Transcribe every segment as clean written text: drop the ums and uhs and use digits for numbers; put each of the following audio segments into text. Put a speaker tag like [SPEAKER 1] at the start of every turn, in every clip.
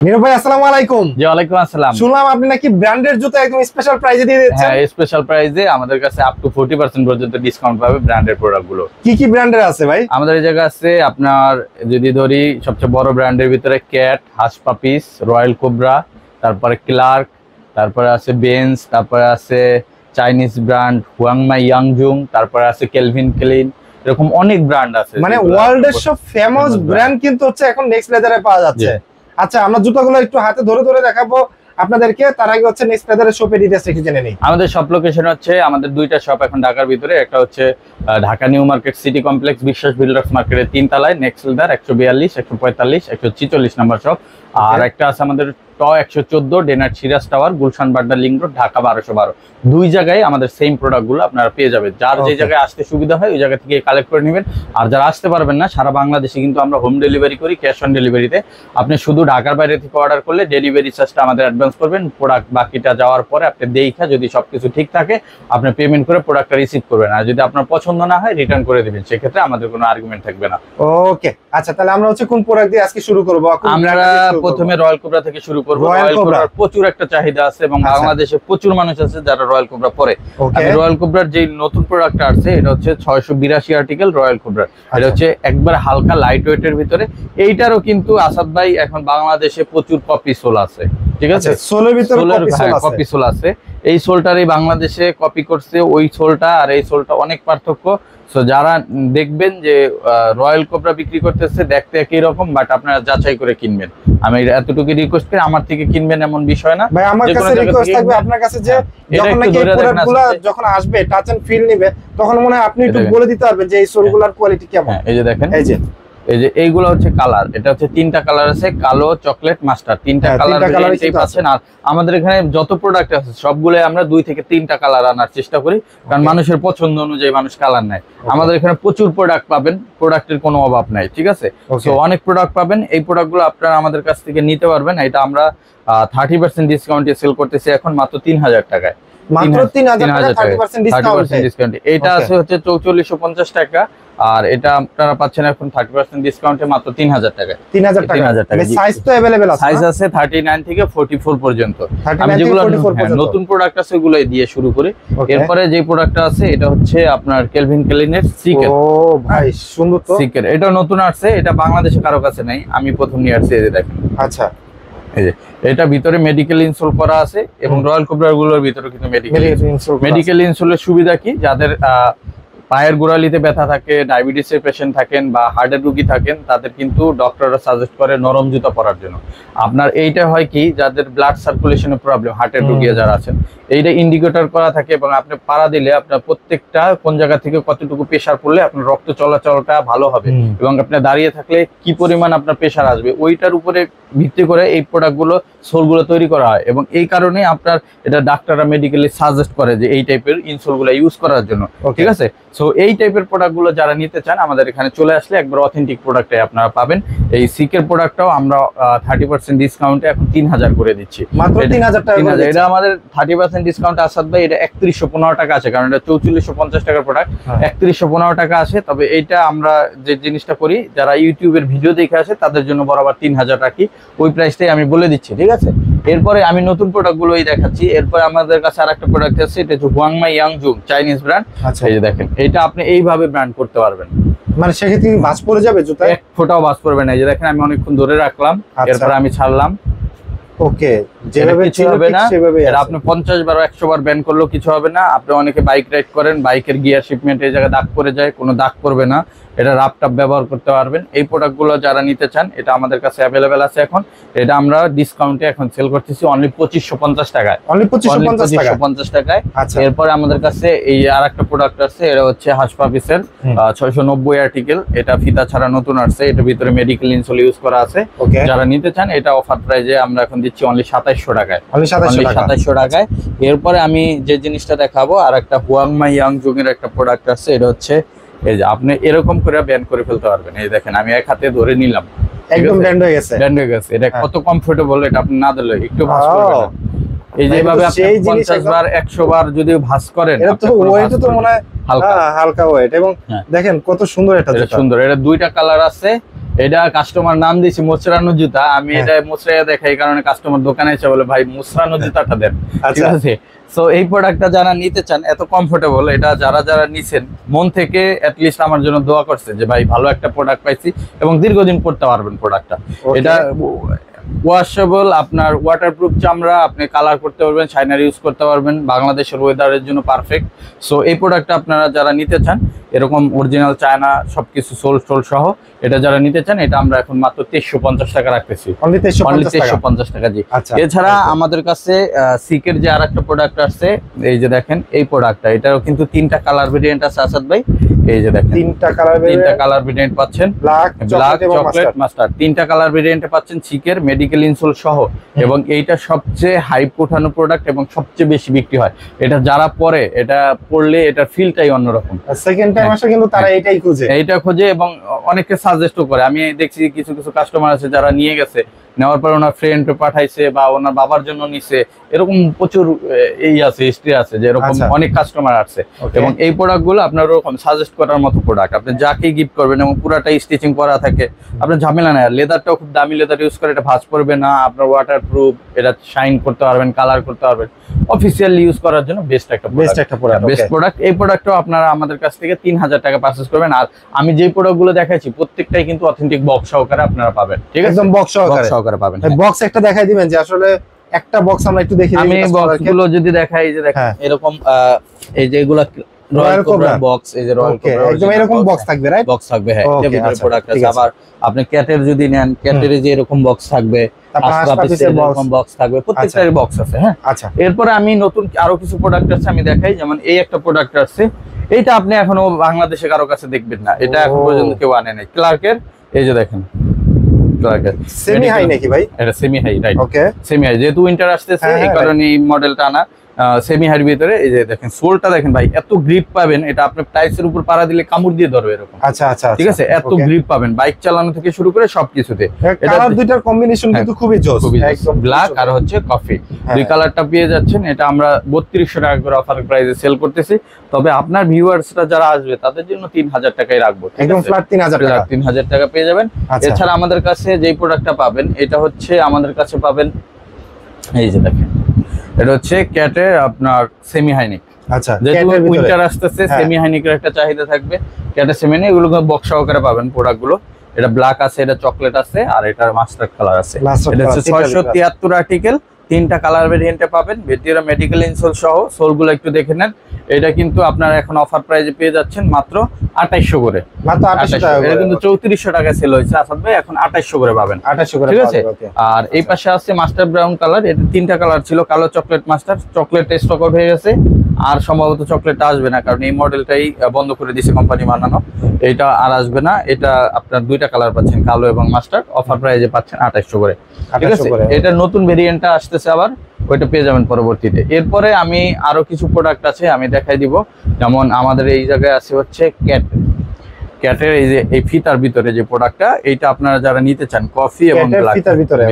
[SPEAKER 1] নীরব ভাই আসসালামু আলাইকুম।
[SPEAKER 2] জি ওয়ালাইকুম আসসালাম।
[SPEAKER 1] শুনলাম আপনি নাকি ব্র্যান্ডের জুতো একদম স্পেশাল প্রাইজে দিয়ে দিচ্ছেন।
[SPEAKER 2] হ্যাঁ, স্পেশাল প্রাইসে আমাদের কাছে আপ টু 40% পর্যন্ত ডিসকাউন্ট পাবে ব্র্যান্ডের প্রোডাক্টগুলো।
[SPEAKER 1] কি কি ব্র্যান্ডের আছে ভাই?
[SPEAKER 2] আমাদের এই জায়গা আছে আপনার যদি ধরি সবচেয়ে বড় ব্র্যান্ডের ভিতরে ক্যাট, হাস পাপিস, রয়্যাল কোবরা, তারপরে ক্লার্ক, তারপরে আছে বেন্স, তারপরে আছে চাইনিজ ব্র্যান্ড হুয়াংমাই ইয়াংজুং, তারপরে আছে কেলভিন ক্লিন, এরকম অনেক ব্র্যান্ড আছে।
[SPEAKER 1] মানে ওয়ার্ল্ডের সব ফেমাস ব্র্যান্ড কিন্তু হচ্ছে এখন নেক্সট লেদারে পাওয়া যাচ্ছে। আচ্ছা, আমরা জুতাগুলো একটু হাতে ধরে ধরে দেখাবো আপনাদেরকে, তার আগে হচ্ছে নেক্সট লেদারের শপের ডিটেইলস একটু জেনে নিই।
[SPEAKER 2] আমাদের শপ লোকেশন হচ্ছে আমাদের দুইটা শপ এখন ঢাকার ভিতরে, একটা হচ্ছে Dhaka new market city complex Biswas builders মার্কেটের 3 তলায় নেক্সট লেদার 142, 145, 146 নাম্বার শপ। আর একটা আছে আমাদের 114 ডেনার Siraj tower Gulshan Badda link road Dhaka 1212। দুই জায়গায় আমাদের সেম প্রোডাক্টগুলো আপনারা পেয়ে যাবেন। যার যে জায়গায় আসতে সুবিধা হয় ওই জায়গা থেকে কালেক্ট করে নেবেন। আর যারা আসতে পারবেন না, সারা বাংলাদেশে কিন্তু আমরা হোম ডেলিভারি করি, ক্যাশ অন ডেলিভারিতে। আপনি শুধু ঢাকার বাইরে থেকে অর্ডার করলে ডেলিভারি চার্জটা আমাদের অ্যাডভান্স করবেন, প্রোডাক্ট বাকিটা যাওয়ার পরে আপনি দেখা যদি সবকিছু ঠিক থাকে আপনি পেমেন্ট করে প্রোডাক্টটা রিসিভ করবেন। আর যদি আপনার পছন্দ না হয় রিটার্ন করে দিবেন, সেক্ষেত্রে আমাদের কোনো আর্গুমেন্ট থাকবে না।
[SPEAKER 1] ওকে, আচ্ছা তাহলে আমরা হচ্ছে কোন প্রোডাক্ট দিয়ে আজকে শুরু করব?
[SPEAKER 2] আমরা প্রথমে রয়্যাল কোবরা থেকে শুরু করব। রয়্যাল কোবরার প্রচুর একটা চাহিদা আছে এবং বাংলাদেশে প্রচুর মানুষ আছে যারা রয়্যাল কোবরা পরে। আমি রয়্যাল কোবরার যে নতুন প্রোডাক্টটা আছে এটা হচ্ছে 682 আর্টিকেল রয়্যাল কোবরার। এটা হচ্ছে একবার হালকা লাইট ওয়েটের ভিতরে। এইটারও কিন্তু আসাদ ভাই এখন বাংলাদেশে প্রচুর কপি সোল আছে, ঠিক আছে?
[SPEAKER 1] সোলের ভিতরে
[SPEAKER 2] কপি সোল আছে। এই সোলটারই বাংলাদেশে কপি করছে, ওই সোলটা আর এই সোলটা অনেক পার্থক্য। সো যারা দেখবেন যে রয়্যাল কোবরা বিক্রি করতেছে দেখতে একই রকম, বাট আপনারা যাচাই করে কিনবেন। আমি এতটুকু রিকোয়েস্ট করি, আমার থেকে কিনবেন এমন বিষয় না
[SPEAKER 1] ভাই। আমার কাছে রিকোয়েস্ট থাকবে আপনার কাছে যে যখন নাকি এই প্রোডাক্টগুলো যখন আসবে টাচ এন্ড ফিল নেবে তখন মনে হয় আপনি একটু বলে দিতে পারবেন যে এই সোলগুলোর কোয়ালিটি কেমন।
[SPEAKER 2] এই যে দেখেন,
[SPEAKER 1] এই যে
[SPEAKER 2] এইগুলো হচ্ছে কালার। এটা হচ্ছে 3টা কালার আছে, কালো, চকলেট, মাস্টার, 3টা কালার পাচ্ছেন। আর আমাদের এখানে যত প্রোডাক্ট আছে সবগুলো আমরা 2 থেকে 3টা কালার আনার চেষ্টা করি, কারণ মানুষের পছন্দ অনুযায়ী মানুষ কালার নেয়। আমাদের এখানে প্রচুর প্রোডাক্ট পাবেন, প্রোডাক্টের কোনো অভাব নাই, ঠিক আছে? সো অনেক প্রোডাক্ট পাবেন। এই প্রোডাক্টগুলো আপনারা আমাদের কাছ থেকে নিতে পারবেন। এটা আমরা 30% ডিসকাউন্টে সেল করতেছি এখন মাত্র 3000 টাকায়।
[SPEAKER 1] মাত্র 3000 টাকা 30%
[SPEAKER 2] ডিসকাউন্ট। এটা আছে হচ্ছে 4450 টাকা, আর এটা আপনারা পাচ্ছেন এখন 30% ডিসকাউন্টে মাত্র 3000 টাকায়।
[SPEAKER 1] 3000 টাকা। সাইজ তো अवेलेबल আছে?
[SPEAKER 2] সাইজ আছে 39 থেকে 44 পর্যন্ত। আমি যেগুলো নতুন প্রোডাক্ট আছে ওগুলো দিয়ে শুরু করি। এরপরে যে প্রোডাক্টটা আছে এটা হচ্ছে আপনার কেলভিন ক্লিনের সিকের।
[SPEAKER 1] ও ভাই সুন্দর তো।
[SPEAKER 2] সিকের এটা নতুন আসছে, এটা বাংলাদেশে কারো কাছে নাই, আমি প্রথম নিয়ে আসছি। এই যে দেখেন,
[SPEAKER 1] আচ্ছা
[SPEAKER 2] এই যে এটা ভিতরে মেডিকেল ইনসোল করা আছে এবং রয়্যাল কোবরা গুলোর ভিতরে কিন্তু মেডিকেল ইনসোলের সুবিধা কি, যাদের পায়ের গোড়ালিতে ব্যথা থাকে, ডায়াবেটিসের পেশেন্ট থাকেন বা হার্টের রোগী থাকেন, তাদের কিন্তু ডক্টররা সাজেস্ট করে নরম জুতা পরার জন্য। আপনার এইটা হয় কি, যাদের ব্লাড সার্কুলেশনের প্রবলেম, হার্টের রোগী যারা আছেন, এইটা ইন্ডিকেটর করা থাকে এবং আপনি পাড়া দিলে আপনার প্রত্যেকটা কোন জায়গা থেকে কতটুকু প্রেসার পড়লে আপনার রক্ত চলাচলটা ভালো হবে এবং আপনি দাঁড়িয়ে থাকলে কি পরিমাণ আপনার প্রেসার আসবে, ওইটার উপরে ভিত্তি করে এই প্রোডাক্টগুলো সোলগুলো তৈরি করা হয়। এবং এই কারণে আপনার এটা ডাক্তাররা মেডিকেলি সাজেস্ট করে যে এই টাইপের ইনসোলগুলো ইউজ করার জন্য, ঠিক আছে? সো এই টাইপের প্রোডাক্টগুলো যারা নিতে চান আমাদের এখানে চলে আসলে একবার অথেন্টিক প্রোডাক্টে আপনারা পাবেন। এই সিকের প্রোডাক্টটাও আমরা 30% ডিসকাউন্টে এখন 3000 করে দিচ্ছি,
[SPEAKER 1] মাত্র 3000 টাকা।
[SPEAKER 2] এটা আমাদের 30% ডিসকাউন্ট আসাদ ভাই। এটা 3115 টাকা আছে, কারণ এটা 4450 টাকার প্রোডাক্ট, 3115 টাকা আছে। তবে এইটা আমরা যে জিনিসটা করি, যারা ইউটিউবের ভিডিও দেখে আসে তাদের জন্য বরাবর 3000 রাখি, ওই প্রাইসটাই আমি বলে দিচ্ছি, ঠিক আছে? এরপরে আমি নতুন প্রোডাক্টগুলোই দেখাচ্ছি। এরপরে আমাদের কাছে আরেকটা প্রোডাক্ট আছে, এটা হচ্ছে হুয়াংমাই ইয়াংজুং চাইনিজ ব্র্যান্ড।
[SPEAKER 1] আচ্ছা,
[SPEAKER 2] এই যে দেখেন, এটা আপনি এইভাবে ব্র্যান্ড করতে পারবেন,
[SPEAKER 1] মানে সেক্ষেত্রে ভাঁজ পড়ে যাবে জুতা?
[SPEAKER 2] এক ফোঁটাও ভাঁজ পড়বে না। এই যে দেখেন, আমি অনেকক্ষণ ধরে রাখলাম, এরপর আমি ছাড়লাম।
[SPEAKER 1] ওকে, যেভাবে
[SPEAKER 2] কিছু হবে না, এটা আপনি 50 বার 100 বার ব্যান করলেও কিছু হবে না। আপনি অনেকে বাইক রাইড করেন, বাইকের গিয়ার শিপমেন্ট এই জায়গায় দাগ পড়ে যায়, কোনো দাগ পড়বে না। এটা রাপটাপ ব্যবহার করতে পারবেন। এই প্রোডাক্টগুলো যারা নিতে চান এটা আমাদের কাছে অ্যাভেলেবেল আছে এখন। এটা আমরা ডিসকাউন্টে এখন সেল করতেছি অনলি 2550 টাকায়।
[SPEAKER 1] অনলি 2550
[SPEAKER 2] টাকায়। এরপরে আমাদের কাছে এই আরেকটা প্রোডাক্ট আছে, এটা হচ্ছে হাস পাপিসের 690 আর্টিকেল। এটা ফিতা ছাড়া নতুন আসছে, এটা ভিতরে মেডিকেল ইনসোল ইউজ করা আছে। যারা নিতে চান এটা অফার প্রাইজে আমরা এখন দিচ্ছি অনলি 2700 টাকায়। অনলি 2700 টাকায়। এরপরে আমি যে জিনিসটা দেখাবো, আর একটা হুয়াংমাই ইয়াংজুং এর একটা প্রোডাক্ট আছে, এটা হচ্ছে এই যে আপনি এরকম করে ব্যান্ড করে ফেলতে পারবেন। এই দেখেন, আমি এক হাতে ধরে নিলাম,
[SPEAKER 1] একদম ব্যান্ড হয়ে গেছে।
[SPEAKER 2] ব্যান্ড হয়ে গেছে। এটা কত কমফোর্টেবল, এটা আপনি না দিলে একটু ভাঁজ করবে না। এই যেভাবে আপনি 50 বার 100 বার যদি ভাঁজ করেন,
[SPEAKER 1] এটা তো ওয়েট তো মনে হয় হালকা ওয়েট। এবং দেখেন কত সুন্দর, এটা
[SPEAKER 2] সুন্দর। এটা 2টা কালার আছে, এটা কাস্টমার নাম দিয়েছি মোচড়ানো জুতা, আমি এটা মোচড়াইয়া দেখাই, এই কারণে কাস্টমার দোকানে এসে বলে ভাই মোচড়ানো জুতাটা দেন, ঠিক আছে। সো এই প্রোডাক্টটা যারা নিতে চান, এত কমফোর্টেবল, এটা যারা নিছেন মন থেকে অ্যাটলিস্ট আমার জন্য দোয়া করছে যে ভাই ভালো একটা প্রোডাক্ট পাইছি এবং দীর্ঘদিন পড়তে পারবেন প্রোডাক্টটা। এটা ওয়াশেবল, আপনার ওয়াটারপ্রুফ চামড়া, আপনি কালার করতে পারবেন, শাইনার ইউজ করতে পারবেন, বাংলাদেশের ওয়েদারের জন্য পারফেক্ট। সো এই প্রোডাক্টটা আপনারা যারা নিতে চান, এরকম অরিজিনাল চায়না সবকিছু সোল টোল সহ এটা যারা নিতে চান, এটা আমরা এখন মাত্র 2350 টাকা রাখতেছি, অনলি 2350 টাকা। জি, এছাড়া আমাদের কাছে সিকের যে আরেকটা প্রোডাক্ট আছে, এই যে দেখেন এই প্রোডাক্টটা, এটাও কিন্তু 3টা কালার ভেরিয়েন্ট আছে আসাদ ভাই। এই যে দেখেন 3টা কালার ভেরিয়েন্ট পাচ্ছেন, ব্ল্যাক, চকলেট, মাস্টার্ড, 3টা কালার ভেরিয়েন্টে পাচ্ছেন সিকের মেডিকেল ইনসোল সহ। এবং এইটা সবচেয়ে হাইপ ওঠানো প্রোডাক্ট এবং সবচেয়ে বেশি বিক্রি হয়। এটা যারা পরে, এটা পড়লে এটা ফিলটাই অন্যরকম।
[SPEAKER 1] সেকেন্ড টাইম আসে কিন্তু তারা এইটা খোঁজে
[SPEAKER 2] এবং অনেকে সাজেস্টও করে। আমি দেখছি কিছু কাস্টমার আছে যারা নিয়ে গেছে, নেওয়ার পর ওনার ফ্রেন্ড পাঠাইছে বা ওনার বাবার জন্য নিছে, এরকম প্রচুর এই আছে, হিস্ট্রি আছে যে এরকম অনেক কাস্টমার আছে। এবং এই প্রোডাক্টগুলো আপনার ওরকম সাজেস্ট করার মতো প্রোডাক্ট, আপনি যাকে গিফট করবেন এবং পুরাটাই স্টিচিং করা থাকে, আপনার ঝামেলা নাই। লেদারটাও খুব দামি লেদার ইউজ করে, এটা ভাঁজ পড়বে না, আপনার ওয়াটারপ্রুফ, এটা শাইন করতে পারবেন, কালার করতে পারবেন, অফিসিয়ালি ইউজ করার জন্য বেস্ট একটা প্রোডাক্ট। এই প্রোডাক্টও আপনারা আমাদের কাছ থেকে 3000 টাকা পারচেজ করবেন। আর আমি যে প্রোডাক্টগুলো দেখাচ্ছি প্রত্যেকটাই কিন্তু অথেন্টিক বক্স সহকারে আপনারা পাবেন, ঠিক আছে, একদম বক্স সহকারে পাবেন।
[SPEAKER 1] বক্স একটা দেখাই দিবেন যে আসলে একটা বক্স আমরা একটু দেখি।
[SPEAKER 2] আমি বক্সগুলো যদি দেখাই, যে দেখেন এরকম এই যে এগুলা রয়্যাল কোবরা বক্স, এই যে রয়্যাল কোবরা
[SPEAKER 1] একদম এরকম বক্স থাকবে, রাইট?
[SPEAKER 2] বক্স থাকবে, হ্যাঁ, এর ভিতরে প্রোডাক্ট আছে। আবার আপনি ক্যাটের যদি নেন, ক্যাটের যে এরকম বক্স থাকবে, এরকম বক্স থাকবে, প্রত্যেকটারই বক্স আছে, হ্যাঁ।
[SPEAKER 1] আচ্ছা,
[SPEAKER 2] এরপরে আমি নতুন আরো কিছু প্রোডাক্ট আছে আমি দেখাই। যেমন এই একটা প্রোডাক্ট আছে, এইটা আপনি এখনো বাংলাদেশে কারো কাছে দেখবেন না, এটা এখন পর্যন্ত কেউ আনে নাই। ক্লার্কের, এই যে দেখেন
[SPEAKER 1] সেমি হাই নাকি ভাই?
[SPEAKER 2] এটা সেমি হাই, রাইট,
[SPEAKER 1] ওকে,
[SPEAKER 2] সেমি হাই, যেহেতু উইন্টার আসতেছে এই কারণে এই মডেলটা আনা। সেমি হাইর ভিতরে এই যে দেখেন সোলটা দেখেন ভাই, এত গ্রিপ পাবেন, এটা আপনি টাইসের উপর পাড়া দিলে কামড় দিয়ে ধরবে এরকম।
[SPEAKER 1] আচ্ছা,
[SPEAKER 2] ঠিক আছে, এত গ্রিপ পাবেন বাইক চালানো থেকে শুরু করে সবকিছুতে।
[SPEAKER 1] কালার দুইটার কম্বিনেশন কিন্তু খুবই জোস,
[SPEAKER 2] একদম ব্ল্যাক আর হচ্ছে কফি, দুই কালারটা পেয়ে যাচ্ছেন। এটা আমরা 3200 টাকা করে অফার প্রাইসে সেল করতেছি। তবে আপনার ভিউয়ার্সরা যারা আসবে তাদের জন্য 3000 টাকাই রাখবো,
[SPEAKER 1] একদম ফ্ল্যাট
[SPEAKER 2] 3000 টাকা পেয়ে যাবেন। এছাড়া আমাদের কাছে যেই প্রোডাক্টটা পাবেন, এটা হচ্ছে আমাদের কাছে পাবেন, এই যে দেখেন, এটা হচ্ছে ক্যাটের আপনার সেমি হাইনিক।
[SPEAKER 1] আচ্ছা,
[SPEAKER 2] যেহেতু উইন্টার আসতেছে, সেমি হাইনিকের একটা চাহিদা থাকবে। ক্যাটের সেমি হাইনিক এগুলো বক্স সহকারে পাবেন প্রোডাক্টগুলো। এটা ব্ল্যাক আছে, এটা চকলেট আছে, আর এটা মাস্টার্ড কালার আছে। এটা হচ্ছে 673 আর্টিকেল, 3টা কালার ভেরিয়েন্টে পাবেন, ভিতরে মেডিকেল ইনসোল সহ। সোলগুলো একটু দেখে নেন। এটা কিন্তু আপনারা এখন অফার প্রাইসে পেয়ে যাচ্ছেন মাত্র 2800 করে,
[SPEAKER 1] মাত্র 2800 টাকা।
[SPEAKER 2] এটা কিন্তু 3400 টাকা সেল হয়েছে আসাদ ভাই, এখন 2800 করে পাবেন,
[SPEAKER 1] 2800 করে,
[SPEAKER 2] ঠিক আছে। আর এই পাশে আছে মাস্টার ব্রাউন কালার, এটা 3টা কালার ছিল, কালো, chocolate, master. Chocolate stock out হয়ে গেছে, আর সম্ভবত চকলেট আসবে না, কারণ এই মডেলটাই বন্ধ করে দিয়েছে কোম্পানি বানানো, এটা আর আসবে না। এটা আপনার 2টা কালার পাচ্ছেন, কালো এবং মাস্টার, অফার প্রাইসে পাচ্ছেন 2800 করে, ঠিক আছে। এটা নতুন ভেরিয়েন্টটা আসতেছে আবার, ওইটা পেয়ে যাবেন পরবর্তীতে। এরপরে আমি আরো কিছু প্রোডাক্ট আছে আমি দেখাই দিব। যেমন আমাদের এই জায়গায় আছে হচ্ছে ক্যাটের এই যে এই ফিতার ভিতরে যে প্রোডাক্টটা, এইটা আপনারা যারা নিতে চান, কফি এবং ব্ল্যাক ফিতার ভিতরে,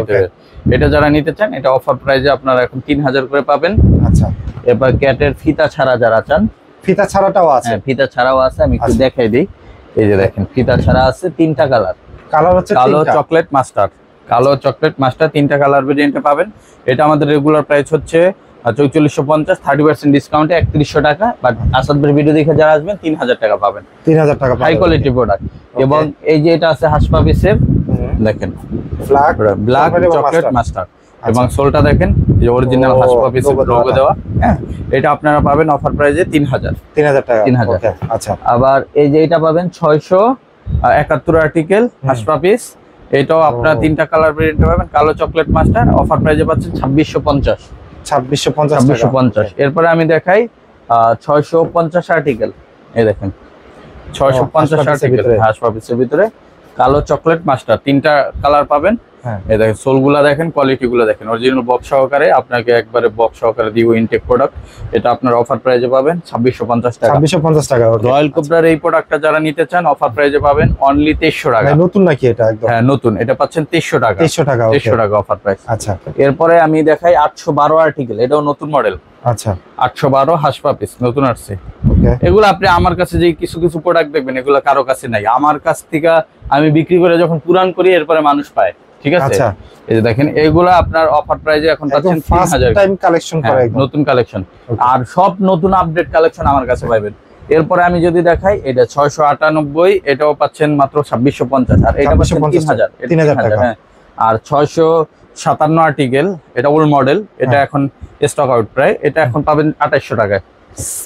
[SPEAKER 2] এটা যারা নিতে চান, এটা অফার প্রাইসে আপনারা এখন 3000 করে পাবেন।
[SPEAKER 1] আচ্ছা,
[SPEAKER 2] এবার ক্যাটের ফিতা ছাড়া যারা চান,
[SPEAKER 1] ফিতা ছাড়াটাও আছে,
[SPEAKER 2] হ্যাঁ, ফিতা ছাড়াও আছে, আমি একটু দেখাই দিই। এই যে দেখেন, ফিতা ছাড়া আছে, 3টা কালার
[SPEAKER 1] হচ্ছে
[SPEAKER 2] কালো, চকলেট, মাস্টার্ড, কালো, চকলেট, মাস্টার, 3টা কালার ভেরিয়েন্টে পাবেন। এটা আমাদের রেগুলার প্রাইস হচ্ছে 4450, 30% ডিসকাউন্টে 3100 টাকা। বাট আসাদ ভাইয়ের ভিডিও দেখে যারা আসবেন 3000 টাকা পাবেন,
[SPEAKER 1] 3000 টাকা,
[SPEAKER 2] হাই কোয়ালিটি প্রোডাক্ট। এবং এই যে এটা আছে হাসপাবিসের, দেখেন ব্ল্যাক চকলেট মাস্টার, এবং সোলটা দেখেন যে অরিজিনাল হাসপাবিসের লোগো দেওয়া, হ্যাঁ। এটা আপনারা পাবেন অফার প্রাইসে 3000 টাকা।
[SPEAKER 1] আচ্ছা,
[SPEAKER 2] আবার এই যে এটা পাবেন 671 আর্টিকেল হাসপাবিস, এটাও আপনারা 3টা কালার ভেরিয়েন্টে পাবেন, কালো, চকলেট, মাস্টার, অফার প্রাইসে পাচ্ছেন 2650। এরপরে আমি দেখাই 650 আর্টিকেল, এই দেখেন 650 আর্টিকেল হাসপাবিসের ভিতরে, কালো, চকলেট, মাস্টার, 3টা কালার পাবেন।
[SPEAKER 1] হ্যাঁ।
[SPEAKER 2] এই দেখেন সোলগুলা দেখেন, কোয়ালিটি গুলো দেখেন, অরিজিনাল বক্স সহকারে আপনাকে একবারে বক্স সহকারে দিব ইনটেক প্রোডাক্ট। এটা আপনার অফার প্রাইজে পাবেন 2650 টাকা।
[SPEAKER 1] 2650 টাকা।
[SPEAKER 2] রয়্যাল কোবরার এই প্রোডাক্টটা যারা নিতে চান অফার প্রাইজে পাবেন অনলি 2300 টাকা।
[SPEAKER 1] নতুন নাকি এটা একদম?
[SPEAKER 2] হ্যাঁ নতুন, এটা পাচ্ছেন 2300 টাকা।
[SPEAKER 1] 2300 টাকা,
[SPEAKER 2] 2300 টাকা অফার প্রাইস।
[SPEAKER 1] আচ্ছা।
[SPEAKER 2] এরপরে আমি দেখাই 812 আর্টিকেল, এটাও নতুন মডেল।
[SPEAKER 1] আচ্ছা,
[SPEAKER 2] 812 হাসপা পিস নতুন আসছে।
[SPEAKER 1] ওকে।
[SPEAKER 2] এগুলো আপনি আমার কাছে যে কিছু কিছু প্রোডাক্ট দেখবেন এগুলো কারো কাছে নাই, আমার কাছ থেকে আমি বিক্রি করে যখন পুরান করি এরপরে মানুষ পায়, ঠিক আছে?
[SPEAKER 1] আচ্ছা,
[SPEAKER 2] এই যে দেখেন এগুলো আপনার অফার প্রাইজে এখন পাচ্ছেন 3000
[SPEAKER 1] টাইম কালেকশন করা একদম
[SPEAKER 2] নতুন কালেকশন।
[SPEAKER 1] Okay.
[SPEAKER 2] আর সব নতুন আপডেট কালেকশন আমার কাছে পাবেন। এরপরে আমি যদি দেখাই এটা 698, এটাও পাচ্ছেন মাত্র 2650, আর এটা পাচ্ছেন 3000
[SPEAKER 1] টাকা।
[SPEAKER 2] হ্যাঁ। আর 657 আর্টিকেল, এটা ওল্ড মডেল, এটা এখন স্টক আউট প্রায়, এটা এখন পাবেন 2800 টাকায়।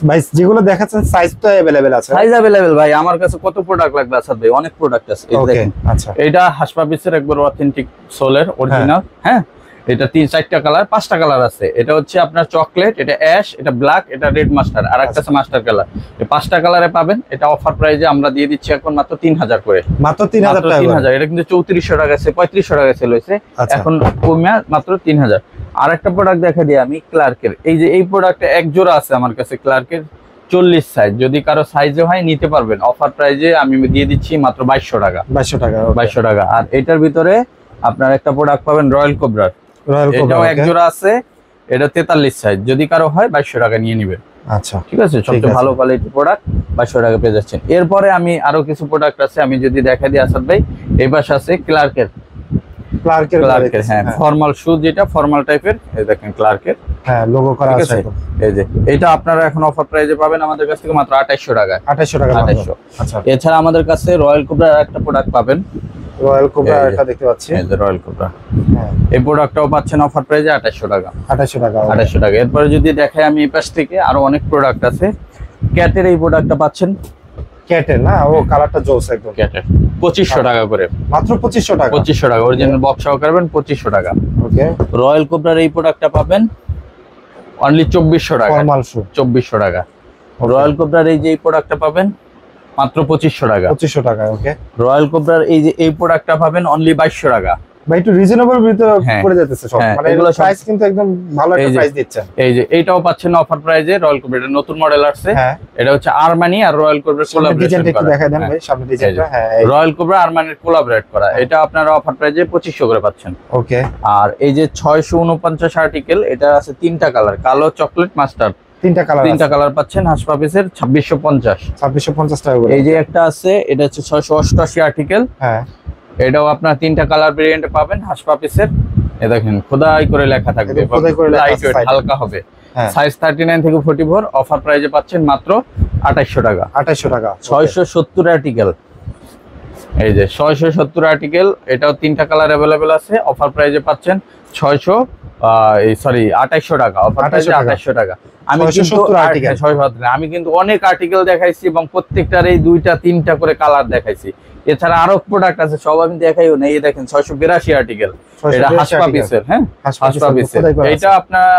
[SPEAKER 1] ভাই যেগুলো দেখাচ্ছেন সাইজ তো अवेलेबल আছে?
[SPEAKER 2] সাইজ अवेलेबल ভাই, আমার কাছে কত প্রোডাক্ট লাগবে আসাদ ভাই, অনেক প্রোডাক্ট আছে। এই
[SPEAKER 1] ওকে,
[SPEAKER 2] দেখেন
[SPEAKER 1] আচ্ছা।
[SPEAKER 2] এটা হাসপা পিসের একবার অথেন্টিক সোলের অরিজিনাল। হ্যাঁ, এটা 3-4টা কালার, 5টা কালার আছে। এটা হচ্ছে আপনার চকলেট, এটা অ্যাশ, এটা ব্ল্যাক, এটা রেড মাস্টার, আর একটা আছে মাস্টার কালার। এই 5টা কালারে পাবেন। এটা অফার প্রাইজে আমরা দিয়ে দিচ্ছি এখন মাত্র 3000 করে।
[SPEAKER 1] মাত্র 3000 টাকা?
[SPEAKER 2] 3000। এটা কিন্তু 3400 টাকা আছে, 3500 টাকা সেল হয়েছে, এখন কমে মাত্র 3000। আর একটা প্রোডাক্ট দেখা দিই আমি ক্লার্কের। এই যে এই প্রোডাক্টটা এক জোড়া আছে আমার কাছে ক্লার্কের 40 সাইজ, যদি কারো সাইজে হয় নিতে পারবেন। অফার প্রাইজে আমি দিয়ে দিচ্ছি মাত্র 2200 টাকা।
[SPEAKER 1] 2200 টাকা,
[SPEAKER 2] 2200 টাকা। আর এটার ভিতরে আপনার একটা প্রোডাক্ট পাবেন রয়্যাল কোবরার,
[SPEAKER 1] রয়্যাল কোবরা,
[SPEAKER 2] এটাও এক জোড়া আছে, এটা 43 সাইজ, যদি কারো হয় 2200 টাকা নিয়ে নেবেন।
[SPEAKER 1] আচ্ছা,
[SPEAKER 2] ঠিক আছে, সবচেয়ে ভালো কোয়ালিটির প্রোডাক্ট 2200 টাকা পেয়ে যাচ্ছেন। এরপরে আমি আরো কিছু প্রোডাক্ট আছে, আমি যদি দেখা দিই আসাদ ভাই, এই পাশে আছে ক্লার্কের। হ্যাঁ, ফর্মাল শু, যেটা ফর্মাল টাইপের, এই দেখেন ক্লার্কের,
[SPEAKER 1] হ্যাঁ লোগো করা আছে।
[SPEAKER 2] এই যে এটা আপনারা এখন অফার প্রাইজে পাবেন আমাদের কাছ থেকে মাত্র 2800 টাকায়।
[SPEAKER 1] 2800 টাকা।
[SPEAKER 2] 2800।
[SPEAKER 1] আচ্ছা,
[SPEAKER 2] এছাড়া আমাদের কাছে রয়্যাল কোবরার একটা প্রোডাক্ট পাবেন,
[SPEAKER 1] রয়্যাল কোবরা, এটা দেখতে পাচ্ছি।
[SPEAKER 2] এই যে রয়্যাল কোবরা,
[SPEAKER 1] হ্যাঁ,
[SPEAKER 2] এই প্রোডাক্টটাও পাচ্ছেন অফার প্রাইজে 2800 টাকা।
[SPEAKER 1] 2800 টাকা,
[SPEAKER 2] 2800 টাকা। এরপরে যদি দেখাই আমি এই পাশ থেকে আরো অনেক প্রোডাক্ট আছে। ক্যাটের এই প্রোডাক্টটা পাচ্ছেন,
[SPEAKER 1] ক্যাটের না, ও কালারটা জোস একদম।
[SPEAKER 2] ক্যাটের 2500 টাকা করে,
[SPEAKER 1] মাত্র 2500 টাকা।
[SPEAKER 2] 2500 টাকা অরিজিনাল বক্স সহকারে পাবেন 2500 টাকা।
[SPEAKER 1] ওকে।
[SPEAKER 2] রয়্যাল কোবরার এই প্রোডাক্টটা পাবেন অনলি 2400 টাকা।
[SPEAKER 1] ফর্মাল শু
[SPEAKER 2] 2400 টাকা। রয়্যাল কোবরার এই যে এই প্রোডাক্টটা পাবেন মাত্র 2500 টাকা।
[SPEAKER 1] 2500 টাকা। ওকে।
[SPEAKER 2] রয়্যাল কোবরার এই যে এই প্রোডাক্টটা পাবেন অনলি 2200 টাকা।
[SPEAKER 1] ভাই একটু রিজনেবল ভিতরে
[SPEAKER 2] হ্যাঁ,
[SPEAKER 1] পড়ে যাচ্ছে সব,
[SPEAKER 2] হ্যাঁ,
[SPEAKER 1] মানে
[SPEAKER 2] এগুলো
[SPEAKER 1] প্রাইস কিন্তু একদম ভালো একটা প্রাইস দিচ্ছেন।
[SPEAKER 2] এই যে এইটাও পাচ্ছেন অফার প্রাইজে রয়্যাল কোবরা, এটা নতুন মডেল আসছে।
[SPEAKER 1] হ্যাঁ,
[SPEAKER 2] এটা হচ্ছে আরমানি আর রয়্যাল কোবরা কোলাবরেশন
[SPEAKER 1] ডিজাইনটা একটু
[SPEAKER 2] করা।
[SPEAKER 1] দেখায় দেন ভাই, সামনে ডিজাইনটা। হ্যাঁ,
[SPEAKER 2] রয়্যাল কোবরা আরমানির কোলাবরেট করা, এটা আপনারা অফার প্রাইজে 2500 করে পাচ্ছেন।
[SPEAKER 1] ওকে।
[SPEAKER 2] আর এই যে 649 আর্টিকেল, এটা আছে 3টা কালার, কালো, চকলেট, মাস্টার্ড,
[SPEAKER 1] 3টা কালার।
[SPEAKER 2] 3টা কালার পাচ্ছেন হাসপা পিসের 2650।
[SPEAKER 1] 2650 টাকা করে।
[SPEAKER 2] এই যে একটা আছে, এটা হচ্ছে 688 আর্টিকেল,
[SPEAKER 1] হ্যাঁ,
[SPEAKER 2] এটাও আপনার 3টা কালার ভেরিয়েন্টে পাবেন হাসপা পিসের। এই দেখেন খোদাই করে লেখা থাকবে,
[SPEAKER 1] একদম খোদাই করে লেখা
[SPEAKER 2] লাইট ওয়েট,
[SPEAKER 1] side এ।
[SPEAKER 2] হালকা হবে।
[SPEAKER 1] হ্যাঁ,
[SPEAKER 2] সাইজ 39 থেকে 44, অফার প্রাইজে পাচ্ছেন মাত্র 2800 টাকা।
[SPEAKER 1] 2800 টাকা।
[SPEAKER 2] 670 আর্টিকেল, এই যে 670 আর্টিকেল, এটাও 3টা কালার अवेलेबल আছে, অফার প্রাইজে পাচ্ছেন 2800 টাকা। অফার প্রাইজে 2800 টাকা। আমি কিন্তু 670 আমি কিন্তু অনেক আর্টিকেল দেখাইছি এবং প্রত্যেকটার এই 2টা-3টা করে কালার দেখাইছি। এছাড়া আরো প্রোডাক্ট আছে, সব আমি দেখাইও না। এই দেখেন 682 আর্টিকেল, এটা হাসপা পিসের। হ্যাঁ, হাসপা পিসের, এটা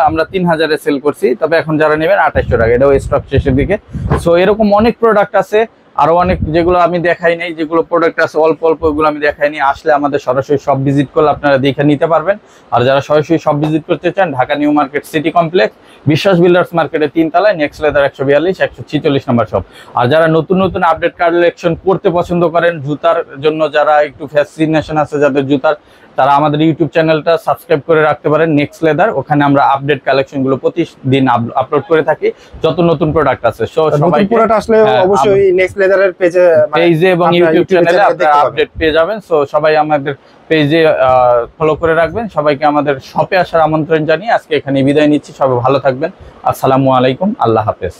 [SPEAKER 2] আমরা 3000 এ সেল করছি, তবে এখন যারা নেবেন 2800 টাকা, এটাও স্টক শেষের দিকে। সো এরকম অনেক প্রোডাক্ট আছে, আরো অনেক যেগুলো আমি দেখাই নাই, যেগুলো প্রোডাক্ট আছে অল্প অল্প, ওগুলো আমি দেখাইনি। আসলে আমাদের সরাসরি সব ভিজিট করলে আপনারা দেখে নিতে পারবেন। আর যারা সরাসরি সব ভিজিট করতে চান, Dhaka new market city complex, Biswas builders মার্কেটের 3 তলায়, নেক্সট লেদার 142 146 নম্বর শপ। আর যারা নতুন নতুন আপডেট কালেকশন করতে পছন্দ করেন, জুতার জন্য যারা একটু ফ্যাসিনেশন আছে যাদের জুতার, তারা আমাদের ইউটিউব চ্যানেলটা সাবস্ক্রাইব করে রাখতে পারেন, নেক্সট লেদার। ওখানে আমরা আপডেট কালেকশন গুলো প্রতিদিন আপলোড করে থাকি, যত নতুন প্রোডাক্ট আছে। সো সবাই
[SPEAKER 1] প্রোডাক্ট আসলে অবশ্যই নেক্সট লেদারের পেজে
[SPEAKER 2] এবং ইউটিউব চ্যানেলে আপনারা আপডেট পেয়ে যাবেন। সো সবাই আমাদের পেজে ফলো করে রাখবেন। সবাইকে আমাদের শপে আসার আমন্ত্রণ জানিয়ে আজকে এখানে বিদায় নিচ্ছি। সবাই ভালো থাকবেন। আসসালামু আলাইকুম, আল্লাহ হাফেজ।